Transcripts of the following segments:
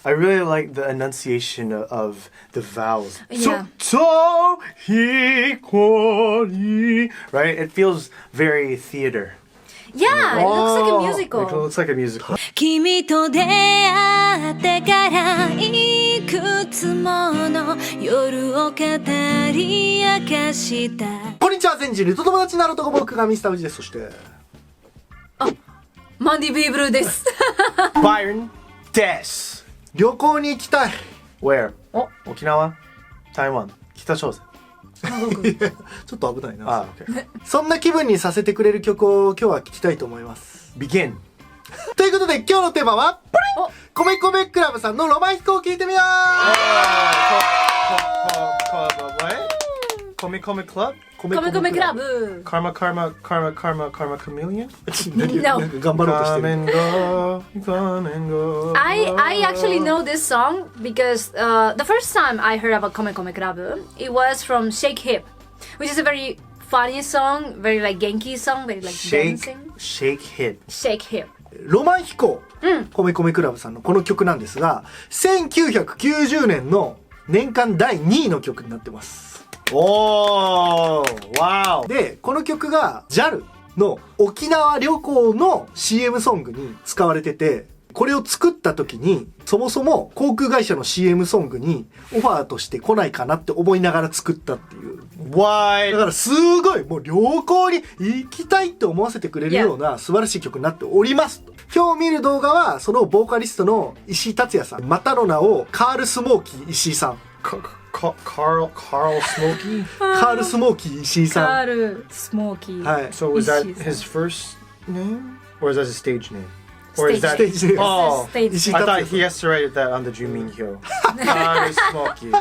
I really like the enunciation of the vowels. Yeah. So, Hikou, right? It feels very theater. Yeah, it looks like a musical. It looks like a musical. 君と出会ってからいくつもの夜を語り明かした。こんにちは、全人類と友達になる男、僕がミスターウジです。そしてマンディビーブルーです。Byron des. 旅行に行きたい。 Where? 沖縄 Taiwan 北朝鮮ちょっと危ないな。okay. そんな気分にさせてくれる曲を今日は聴きたいと思います。 Begin. ということで今日のテーマはコメコメクラブさんのロマン飛行を聴いてみよう。Kome Kome Club? コメコメクラブ。Karma Chameleon? No. 頑張ろうとしてる。 Come and go, come and go. I actually know this song because the first time I heard about Kome Kome Club, it was from Shake Hip, which is a very funny song, very like Genki song, very like dancing. Shake Hip. Shake Hip. ロマン飛行、コメコメクラブさんのこの曲なんですが、1990年の年間第2位の曲になってます。おー、wow. で、この曲が JAL の沖縄旅行の CM ソングに使われてて、これを作った時にそもそも航空会社の CM ソングにオファーとして来ないかなって思いながら作ったっていう。Why? だからすごいもう旅行に行きたいって思わせてくれるような素晴らしい曲になっております。今日見る動画はそのボーカリストの石井達也さん、またの名をカールスモーキー石井さん。Carl Smokey? カールスモーキー石井さん。カールスモーキー。はい。 So was that his first name? Or is that his stage name? Or is that... Stage name. Oh, Stage Ishii I thought Tatsuya. he has to write that on the Juminhyo. Carl Smokey.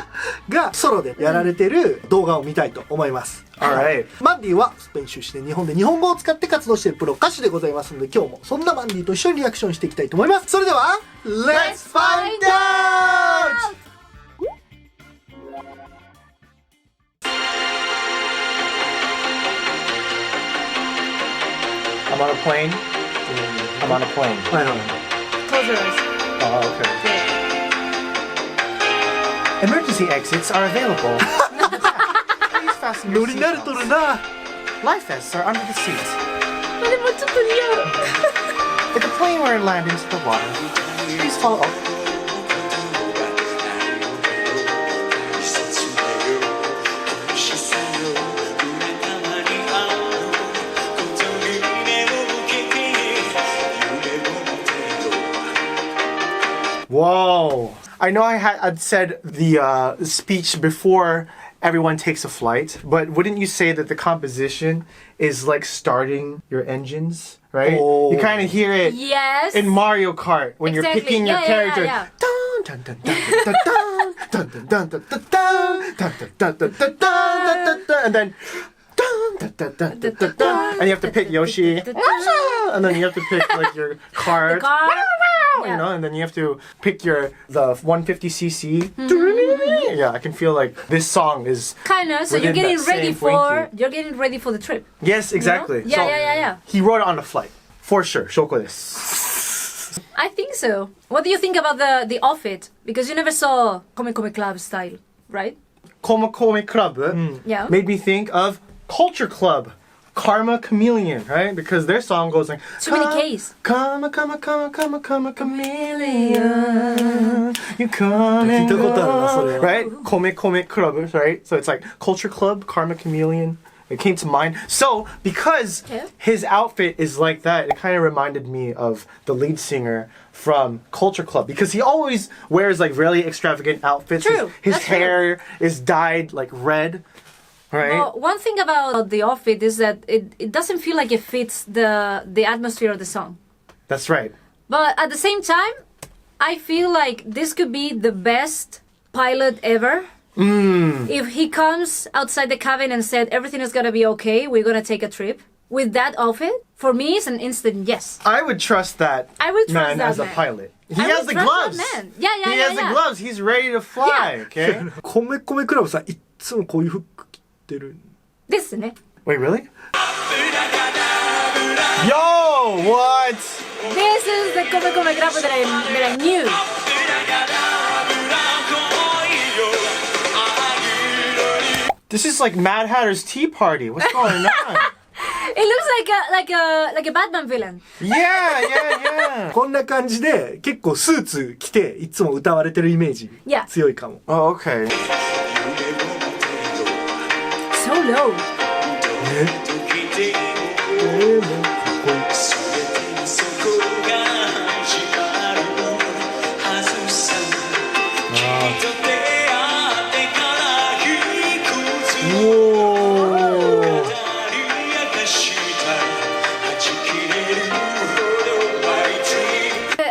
がソロでやられてる動画を見たいと思います。Alright. マンディはスペイン出身で日本で日本語を使って活動しているプロ歌手でございますので、今日もそんなマンディと一緒にリアクションしていきたいと思います。それでは Let's find out! I'm on a plane. I'm on a plane. はいはい。 Close your eyes. Oh, okay. Emergency exits are available. Please fasten ノ your リ慣れと seatbelts. るな。 Life vests are under the seats. でもちょっと似合う。 If the plane were to land into the water, please follow. Whoa! I know I'd said the speech before everyone takes a flight, but wouldn't you say that the composition is like starting your engines, right? Oh. You kind of hear it Yes. in Mario Kart when you're Exactly. picking your Yeah, character. yeah. Dun, dun, dun, dun, dun, dun, dun, dun, dun, dun, dun, dun, dun, dun, dun, dun, dun, and then dun, dun, dun, dun, dun, dun, dun, and you have to pick Yoshi, and then you have to pick like your card. Car. You know, and then you have to pick the 150cc. Yeah, I can feel like this song is Kind of. So you're within getting that ready same for雰囲気. the trip. Yes, exactly. You know? Yeah, So, yeah. He wrote it on the flight for sure. Shoko desu. I think so. What do you think about the outfit? Because you never saw Kome Kome Club style, right? Kome Kome Club Yeah. made me think of Culture Club. Karma Chameleon, right? Because their song goes like Too many Ks. Karma, karma, karma, karma, karma, chameleon. You come and 聞いたことあるな、それは。 go. Right? Kome Kome Club, right? So it's like Culture Club, Karma Chameleon. It came to mind. So because Okay. his outfit is like that, it kind of reminded me of the lead singer from Culture Club because he always wears like really extravagant outfits. True. His That's true. hair is dyed like red. Right? Well, one thing about the outfit is that it doesn't feel like it fits the atmosphere of the song. That's right. But at the same time, I feel like this could be the best pilot ever. If he comes outside the cabin and said everything is gonna be okay, we're gonna take a trip. With that outfit, for me, it's an instant yes. I would trust that I would trust man that as a man. pilot. He I has would the trust gloves. that man. Yeah, He has the gloves. He's ready to fly. Yeah. Okay. コメコメクラブさんいっつもこういう服着てる。ですね。 Wait, really? Yo, what? This is the Kome Kome Club that I knew. This is like Mad Hatter's Tea Party. What's going on? It looks like a Batman villain. Yeah. こんな感じで結構スーツ着ていつも歌われてるイメージ Yeah. 強いかも。 Oh, okay. So low. おー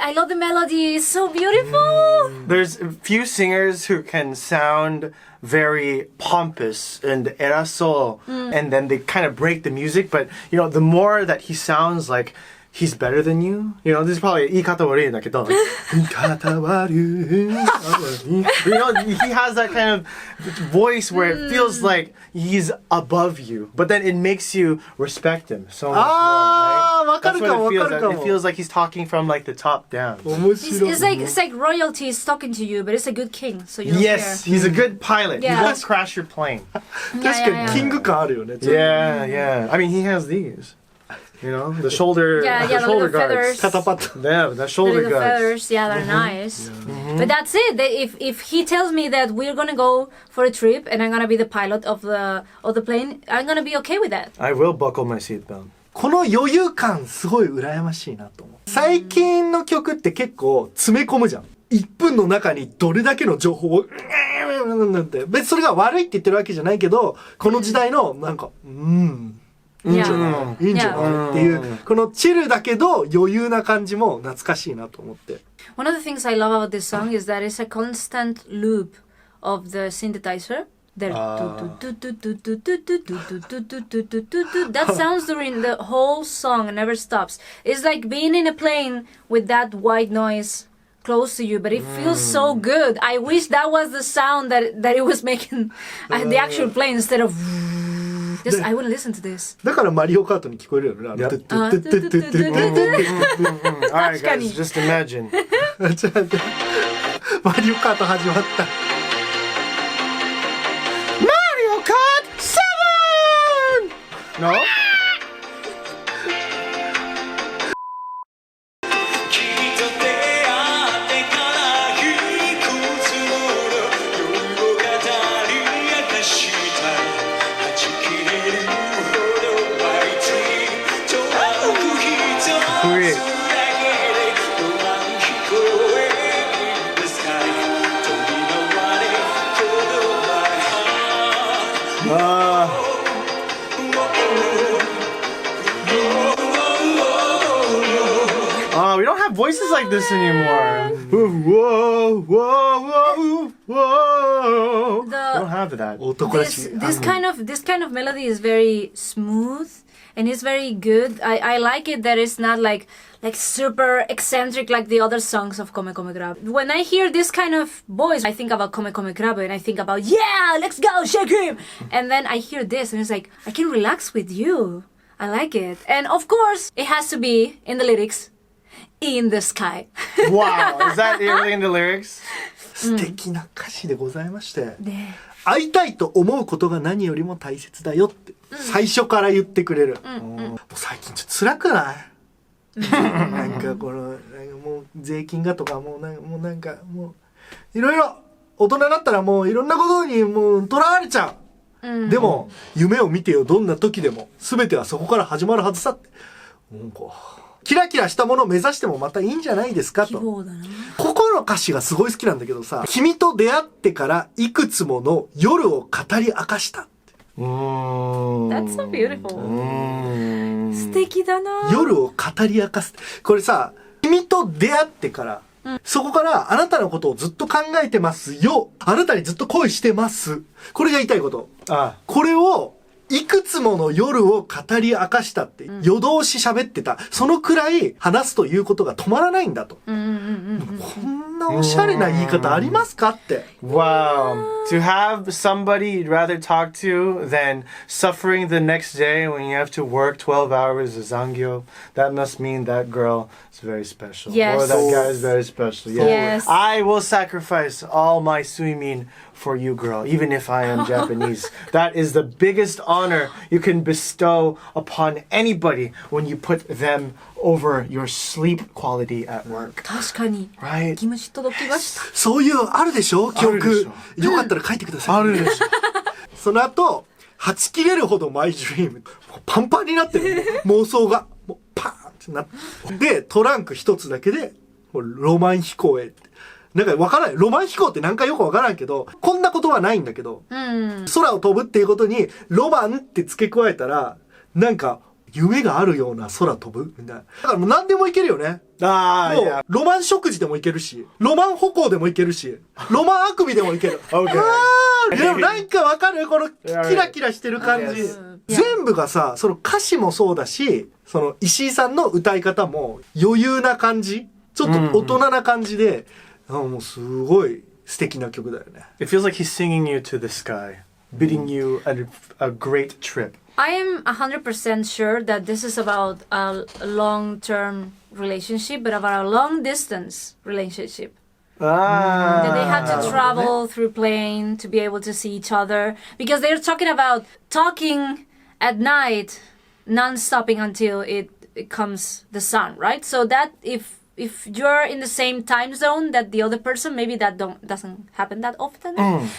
I love the melody. It's so beautiful. There's a few singers who can sound very pompous and eraso, and then they kind of break the music. But you know, the more that he sounds like he's better than you, you know, this is probably 言い方悪いんだけど、言い方悪い。You know, he has that kind of voice where it feels like he's above you, but then it makes you respect him so much more, right? わか That's るかも what it わ feels かるか like. It も。 feels like he's talking from like the top down. 面白い。 It's like royalty is talking to you, but it's a good king, so you don't Yes, care. he's a good pilot. He Yeah. won't crash your plane. 確かにキング感あるよね。 Yeah. I mean, he has these. You know, the shoulder, Yeah, the the shoulder little guards. feathers. 肩パッド。 Yeah, the The shoulder little guards. feathers, yeah, they're nice. But that's it. If he tells me that we're gonna go for a trip and I'm gonna be the pilot of the plane, I'm gonna be okay with that. I will buckle my seatbelt. この余裕感すごい羨ましいなと思う。最近の曲って結構詰め込むじゃん。1分の中にどれだけの情報をなんて別にそれが悪いって言ってるわけじゃないけど、この時代のなんかいいんじゃない、いいんじゃないっていうこのチルだけど余裕な感じも懐かしいなと思って。 One of the things I love about this song is that it's a constant loop of the synthesizer. That sounds during the whole song and never stops. It's like being in a plane with that white noise close to you, but it feels so good. I wish that was the sound that it was making the actual plane instead of just I want to listen to this. だからマリオカートに聞こえるよね。Yep. トゥットゥットゥットゥットゥットゥットゥットゥッ All right, guys, just imagine. ちょっと待ってマリオカート始まった。 Mario Kart 7! No? Sweet. We don't have voices like this anymore. Whoa, whoa, whoa, whoa. We don't have that. 男らしい。 This kind of melody is very smooth and it's very good. I like it that it's not like super eccentric like the other songs of Come Come Club. When I hear this kind of voice, I think about Come Come Club and I think about yeah, let's go, shake him. And then I hear this and it's like I can relax with you. I like it. And of course, it has to be in the lyrics. In the sky. Wow, is that really in the lyrics? 素敵な歌詞でございまして。ね会いたいと思うことが何よりも大切だよって最初から言ってくれる。もう最近ちょっと辛くない？なんかこのなんかもう税金がとかもういろいろ大人だったらもういろんなことにもうとらわれちゃう。でも夢を見てよどんな時でも全てはそこから始まるはずさって。なんかキラキラしたものを目指してもまたいいんじゃないですかと。ここの歌詞がすごい好きなんだけどさ、君と出会ってからいくつもの夜を語り明かした。That's so beautiful. 素敵だな。夜を語り明かす。これさ、君と出会ってから、そこからあなたのことをずっと考えてますよ。あなたにずっと恋してます。これが言いたいこと。これをいくつもの夜を語り明かしたって夜通し喋ってた。そのくらい話すということが止まらないんだと。こんなおしゃれな言い方ありますかって。Wow. To have somebody you'd rather talk to than suffering the next day when you have to work 12 hours as Zangyo, that must mean that girl It's very special. Yes. Oh, that guy is very special. Yeah. Yes. I will sacrifice all my swimming for you, girl, even if I am Japanese. That is the biggest honor you can bestow upon anybody when you put them over your sleep quality at work. 確かに Right? キムチ届きました。そういうあるでしょ記憶。あるでしよかったら書いてください。あるでしょ。その後、はち切れるほどマイドリーム。パンパンになってる。妄想が。もうパーンってなって。で、トランク一つだけで、もうロマン飛行へって。なんかわからない。ロマン飛行ってなんかよくわからんけど、こんなことはないんだけど、空を飛ぶっていうことに、ロマンって付け加えたら、なんか、夢があるような空飛ぶみたいな。だからもう何でもいけるよね。ああ、もういや。ロマン食事でもいけるし、ロマン歩行でもいけるし、ロマンあくびでもいける。Okay. でもなんかわかるこのキラキラしてる感じ。全部がさ、その歌詞もそうだし、その石井さんの歌い方も余裕な感じ、ちょっと大人な感じで、もうすごい素敵な曲だよね。It feels like he's singing you to the sky, bidding you a great trip. I am 100% sure that this is about a long-term relationship, but about a long-distance relationship. Ah. That they had to travel through plane to be able to see each other. Because they're talking about talking at night, non-stopping until it comes the sun, right? So that if you're in the same time zone that the other person, maybe that doesn't happen that often.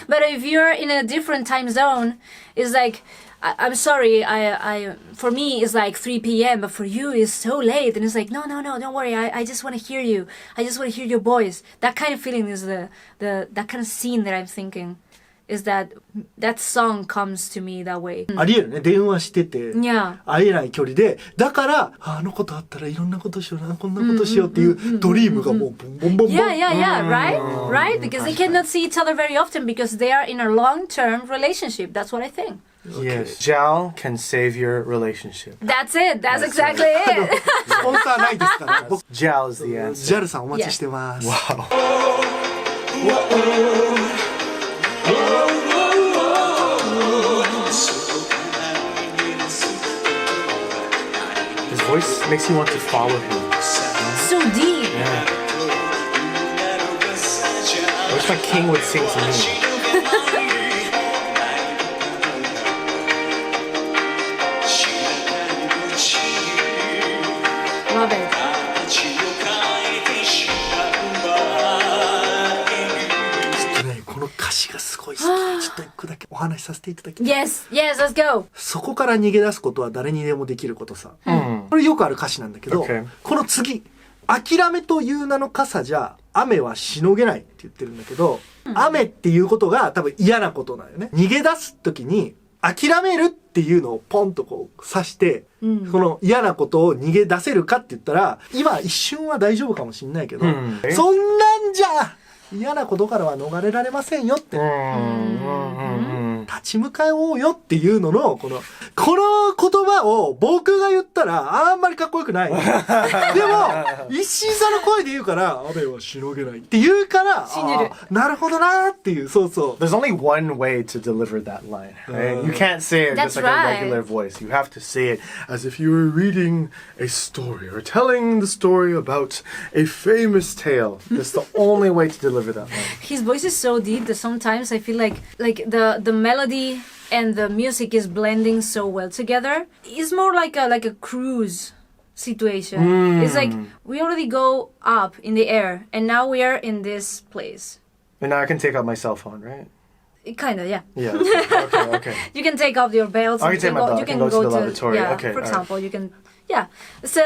But if you're in a different time zone, it's like, I'm sorry, I for me it's like 3 p.m. but for you it's so late, and it's like no, don't worry, I just want to hear you, I just want to hear your voice. That kind of feeling is the that kind of scene that I'm thinking is that song comes to me that way. ありえるね。電話してて、 Yeah. 会えない距離で、だから、あのことあったらいろんなことしような、こんなことしようっていうドリームがもうボンボンボンボン。Yeah, right? Because they cannot see each other very often because they are in a long-term relationship. That's what I think. Yes, Jiao can save your relationship. That's it. That's exactly it. スポンサーないですから。僕 Jiao is the answer. JAL さんお待ちしてます。 Wow. His voice makes you want to follow him. So deep. Yeah. I wish my king would sing to me. Love it. この歌詞がすごい好き。ちょっと一個だけお話しさせていただきたい。 Yes, let's go. そこから逃げ出すことは誰にでもできることさ。これよくある歌詞なんだけど、 Okay. この次、諦めという名の傘じゃ雨はしのげないって言ってるんだけど、雨っていうことが多分嫌なことなんよね。逃げ出す時に諦めるっていうのをポンとこう刺して、この嫌なことを逃げ出せるかって言ったら、今一瞬は大丈夫かもしんないけど、そんなんじゃ嫌なことからは逃れられませんよって。立ち向かおうよっていうのの、この言葉を僕が言ったらあんまりかっこよくない。でも、石井さんの声で言うから、雨はしのげないって言うから、なるほどなーっていう、そうそう。There's only one way to deliver that line, right? You can't say it just like a regular voice. You have to say it as if you were reading a story or telling the story about a famous tale. That's the only way to deliver that line. His voice is so deep that sometimes I feel like the melody and the music is blending so well together. It's more like a cruise situation. It's like we already go up in the air and now we are in this place. And now I can take out my cell phone, right? Kinda, yeah. Yeah. Okay. You can take off your belts. I can take my belt. You I can go to the lavatory. Yeah, Okay, for all right. example, you can. Yeah. So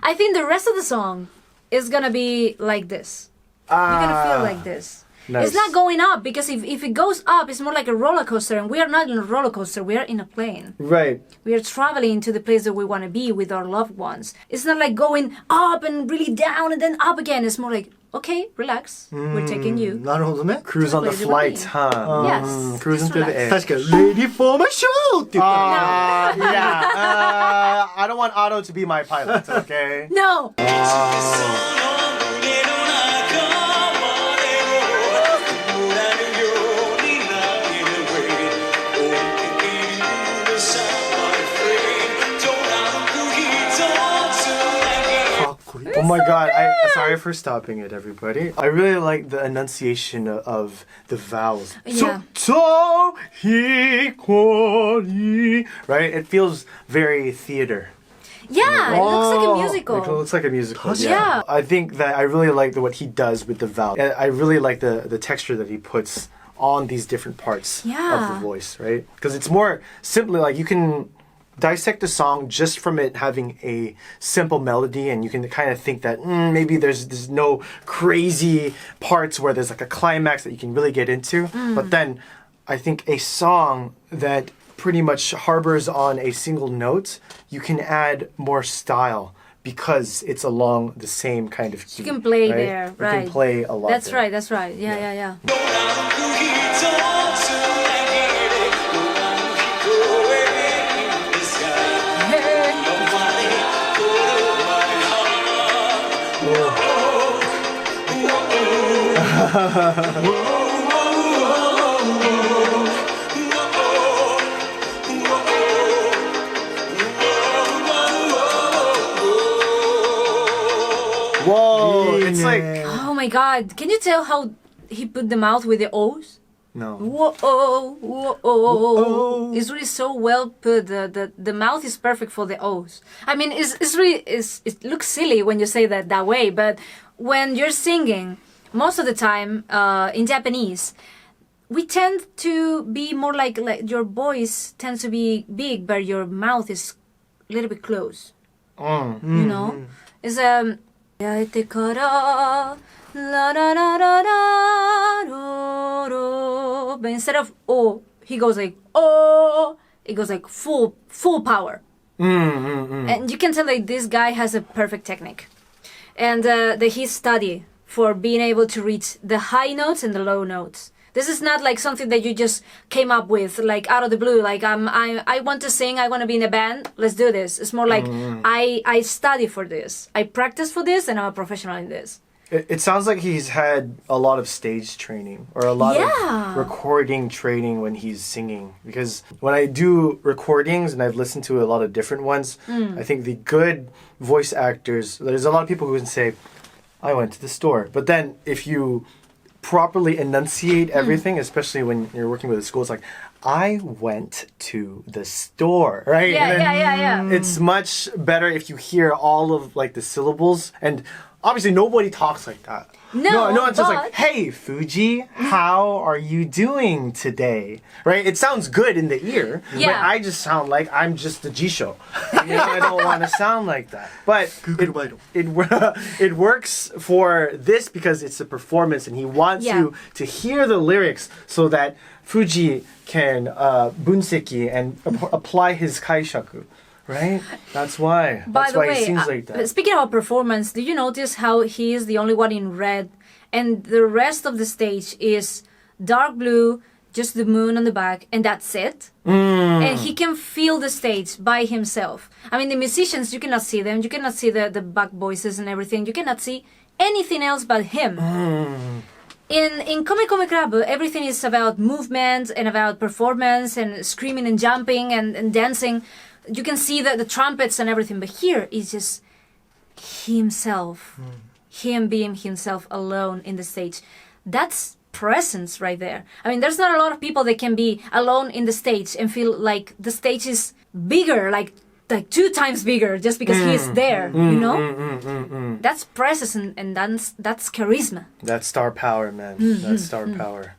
I think the rest of the song is gonna be like this. You're gonna feel like this. Nice. It's not going up because if it goes up, it's more like a roller coaster, and we are not in a roller coaster. We are in a plane. Right. We are traveling to the place that we want to be with our loved ones. It's not like going up and really down and then up again. It's more like, okay, relax. We're taking you. なるほどね。 Cruise on the flight, huh? Yes. Cruising through the air. 確かに、Ready for my show! って言ったら、Yeah. I don't want Otto to be my pilot, okay? No. my god, sorry for stopping it, everybody. I really like the enunciation of the vowels. Yeah. So, Hikou, right? It feels very theater. Yeah, it looks like a musical. It looks like a musical. Yeah. I think that I really like what he does with the vowel. I really like the texture that he puts on these different parts of the voice, right? Because it's more simply like you can dissect a song just from it having a simple melody, and you can kind of think that maybe there's no crazy parts where there's like a climax that you can really get into. But then I think a song that pretty much harbors on a single note, you can add more style because it's along the same kind of key. You can play right? there, right? You can play a lot. That's there. right. That's right. Yeah. Whoa, it's like Oh my God! Can you tell how he put the mouth with the O's? no. Whoa. It's really so well put. The mouth is perfect for the O's. I mean, it looks silly when you say that way, but when you're singing, most of the time in Japanese, we tend to be more like your voice tends to be big, but your mouth is a little bit close. You know, it's But instead of oh, he goes like oh, it goes like full power. And you can tell like this guy has a perfect technique, and that he studied for being able to reach the high notes and the low notes. This is not like something that you just came up with like out of the blue. Like I want to sing, I want to be in a band. Let's do this. It's more like I study for this, I practice for this, and I'm a professional in this. It sounds like he's had a lot of stage training or a lot of recording training when he's singing. Because when I do recordings and I've listened to a lot of different ones, I think the good voice actors, there's a lot of people who can say, I went to the store. But then if you properly enunciate everything, especially when you're working with a school, it's like, I went to the store, right? Yeah. It's much better if you hear all of like the syllables, and obviously nobody talks like that. No, it's just like, hey, Fuji, how are you doing today? Right? It sounds good in the ear, but I just sound like I'm just the Jisho. You know, I don't want to sound like that. But it works for this because it's a performance, and he wants you to hear the lyrics so that Fuji can bunseki and apply his kaishaku. Right? That's why. That's why he sings like that. Speaking of performance, did you notice how he is the only one in red and the rest of the stage is dark blue, just the moon on the back, and that's it? And he can feel the stage by himself. I mean, the musicians, you cannot see them. You cannot see the back voices and everything. You cannot see anything else but him. In MANDY Club, everything is about movement and about performance and screaming and jumping and dancing. You can see the trumpets and everything, but here is just himself, him being himself alone in the stage. That's presence right there. I mean, there's not a lot of people that can be alone in the stage and feel like the stage is bigger, like 2 times bigger, just because he is there. You know, that's presence and that's charisma. That's star power, man. That's star power.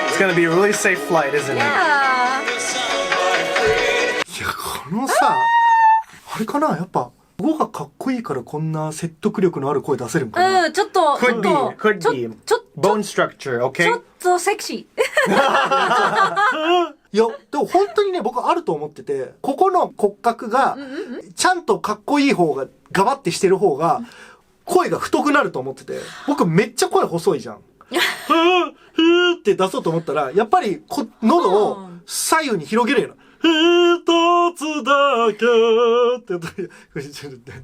It's gonna be a really safe flight, isn't it? Yeah. いや、このさ、あれかな、やっぱ顎がかっこいいからこんな説得力のある声出せるんかな。ちょっと Could be, could be. Bone structure, ちょ okay? っとセクシー。いや、でも本当にね、僕あると思ってて、ここの骨格が、ちゃんとかっこいい方が、ガバってしてる方が、声が太くなると思ってて、僕めっちゃ声細いじゃん。ふーって出そうと思ったら、やっぱり喉を左右に広げるよな。一つだけって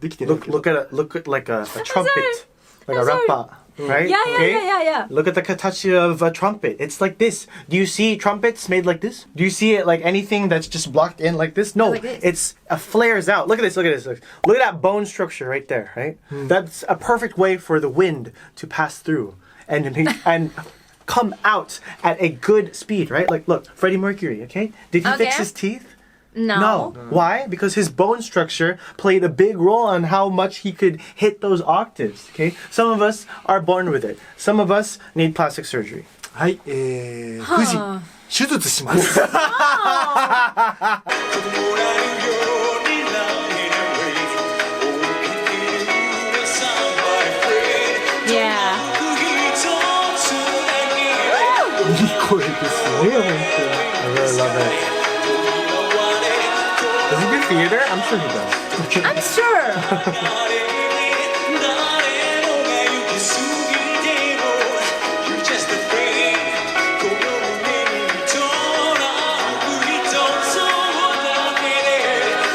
できてる。Look at like a trumpet, like a rapper, right? Yeah. Look at the katachi of a trumpet. It's like this. Do you see trumpets made like this? Do you see it like anything that's just blocked in like this? No, Like this. it's flares out. Look at this. Look at that bone structure right there, right? That's a perfect way for the wind to pass through and come out at a good speed, right? Like, look, Freddie Mercury, okay? Did he fix Okay. his teeth? No. Why? Because his bone structure played a big role on how much he could hit those octaves, okay? Some of us are born with it. Some of us need plastic surgery. はい、富士、手術します。Yeah. いい声ですね、本 I really love it. Does he do theater? I'm sure he does. I'm sure.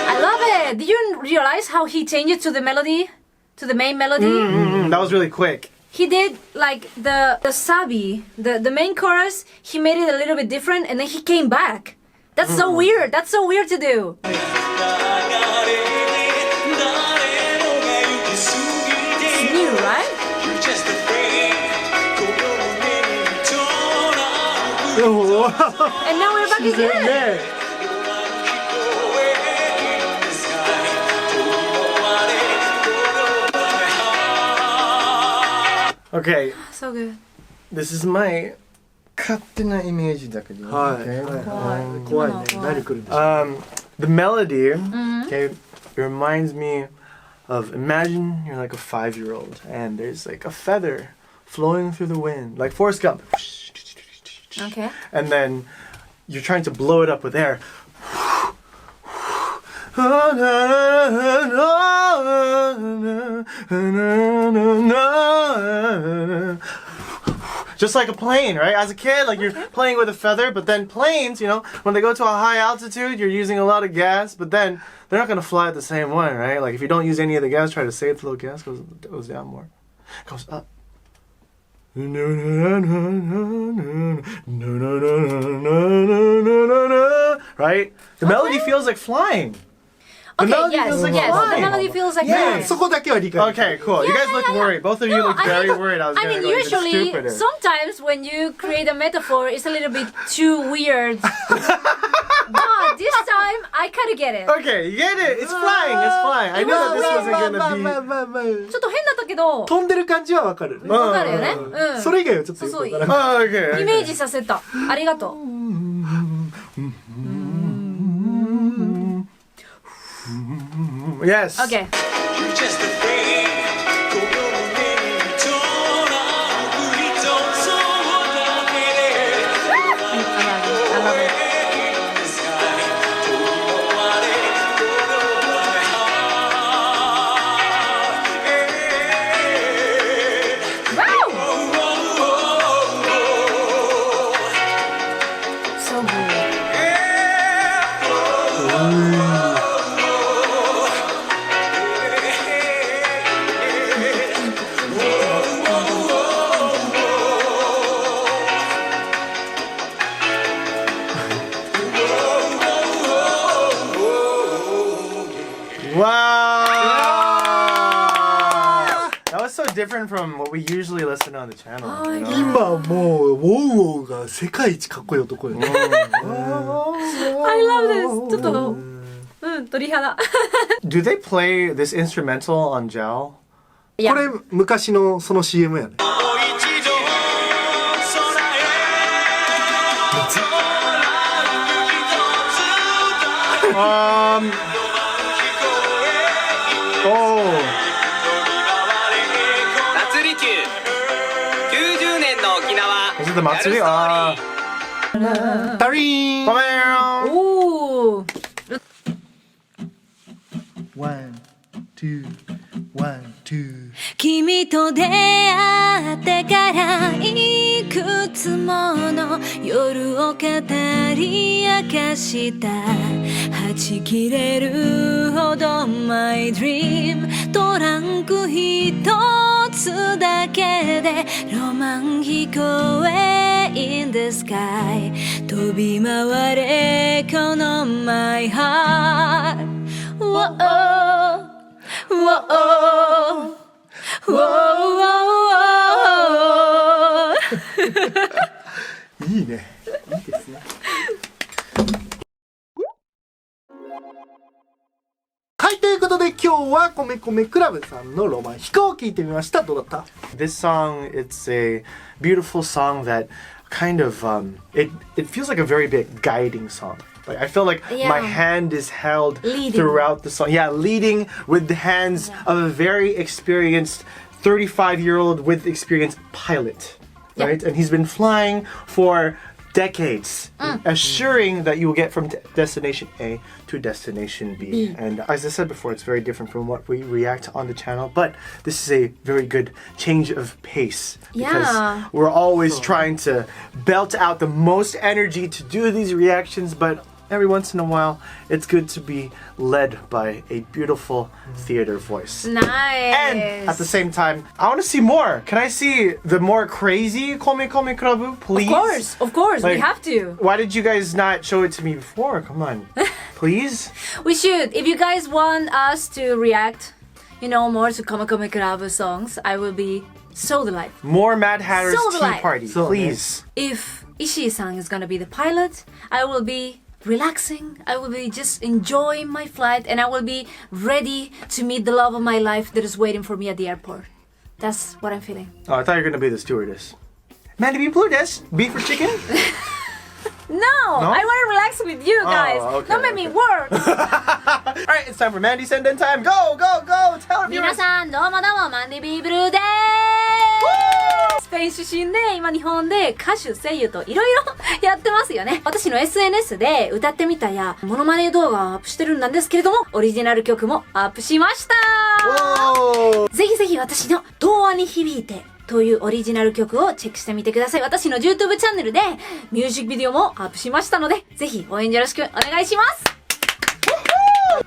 I love it. Did you realize how he changed it to the melody? To the main melody? That was really quick. He did like the sabi, the main chorus, he made it a little bit different and then he came back. That's so weird. That's so weird to do. It's new, right? And now we're back again. Okay, So good. this is my 勝手なイメージだけど。はい Okay. 怖いね。何来るんでしょう。 The melody, okay, it reminds me of, imagine you're like a 5-year-old and there's like a feather flowing through the wind, like Forrest Gump. Okay. And then you're trying to blow it up with air. Just like a plane, right? As a kid, like you're playing with a feather, but then planes, you know, when they go to a high altitude, you're using a lot of gas, but then they're not going to fly at the same way, right? Like if you don't use any of the gas, try to save the little gas, goes down more. Goes up. Right? The melody feels like flying. The Okay, melody yes, feels like yes. The flying. melody feels like Yeah. that. そこだけは理解。 Okay, cool. You guys look worried. Both of you No, look I very think- worried. I was I gonna mean, go even usually, stupider. sometimes when you create a metaphor, it's a little bit too weird. But this time, I kind of get it. Okay, you get it. It's flying. It's flying. I knew that this wasn't まあ gonna まあ be. まあまあまあ。ちょっと変だったけど、飛んでる感じはわかるね。わかるよね。うん。それ以外はちょっとよくわからない。 Oh, okay. イメージさせた。ありがとう。Yes. Okay. I love it. So good. Wow. That was so different from what we usually listen to on the channel. You know? 今もうウォウウォウが世界一かっこいい男よね。 I love this. ちょっと、鳥肌。 Do they play this instrumental on JAL? いやこれ昔のその CM やね。 Oh it the Matsuri? Ah. タリーン Ooh. 1 2 1 2君と出会ってからいくつもの夜を語り明かしたはち切れるほど My dream トランク一つだけでロマン飛行へ In the sky 飛び回れこの My heart Whoa, whoa, whoa. いいね。いいですね。はい、ということで今日はコメコメクラブさんのロマン飛行を聞いてみました。どうだった？ This song, it's a beautiful song that kind of it feels like a very big guiding song. Like I feel like my hand is held throughout the song. Yeah, leading with the hands of a very experienced 35-year-old with experience pilot, right? And he's been flying for decades, assuring that you will get from destination A to destination B. And as I said before, it's very different from what we react on the channel, but this is a very good change of pace because we're always trying to belt out the most energy to do these reactions, but every once in a while, it's good to be led by a beautiful theater voice. Nice. And at the same time, I want to see more. Can I see the more crazy Komi Komi Club, please? Of course, Like, we have to. Why did you guys not show it to me before? Come on. Please? We should. If you guys want us to react, more to Komi Komi Club songs, I will be so delighted. More Mad Hatter's So Tea delighted. Party, please. If Ishii-san is gonna be the pilot, I will be relaxing. I will be just enjoying my flight, and I will be ready to meet the love of my life that is waiting for me at the airport. That's what I'm feeling. Oh, I thought you were going to be the stewardess. Mandy, be stewardess. Beef or chicken? No, I want to relax with you guys. okay, Don't make me work. All right, it's time for Mandy Send In time. Go, go, go. Tell her 皆 viewers. さんどうもどうもマンディビーブルーです。スペイン出身で今日本で歌手声優といろいろやってますよね。私の SNS で歌ってみたやモノマネ動画をアップしてるんですけれども、オリジナル曲もアップしました。ぜひぜひ私の童話に響いてというオリジナル曲をチェックしてみてください。私の YouTube チャンネルでミュージックビデオもアップしましたので、ぜひ応援よろしくお願いします。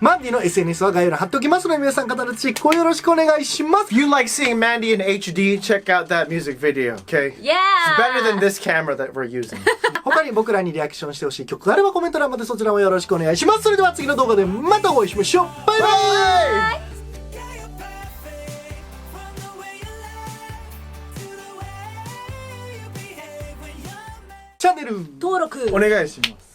マンディの SNS は概要欄貼っておきますので、皆さん必ずチェックをよろしくお願いします。 If you like seeing Mandy in HD, check out that music video, okay? Yeah! It's better than this camera that we're using. 他に僕らにリアクションしてほしい曲があればコメント欄までそちらもよろしくお願いします。それでは次の動画でまたお会いしましょう。バイバイ。チャンネル登録お願いします。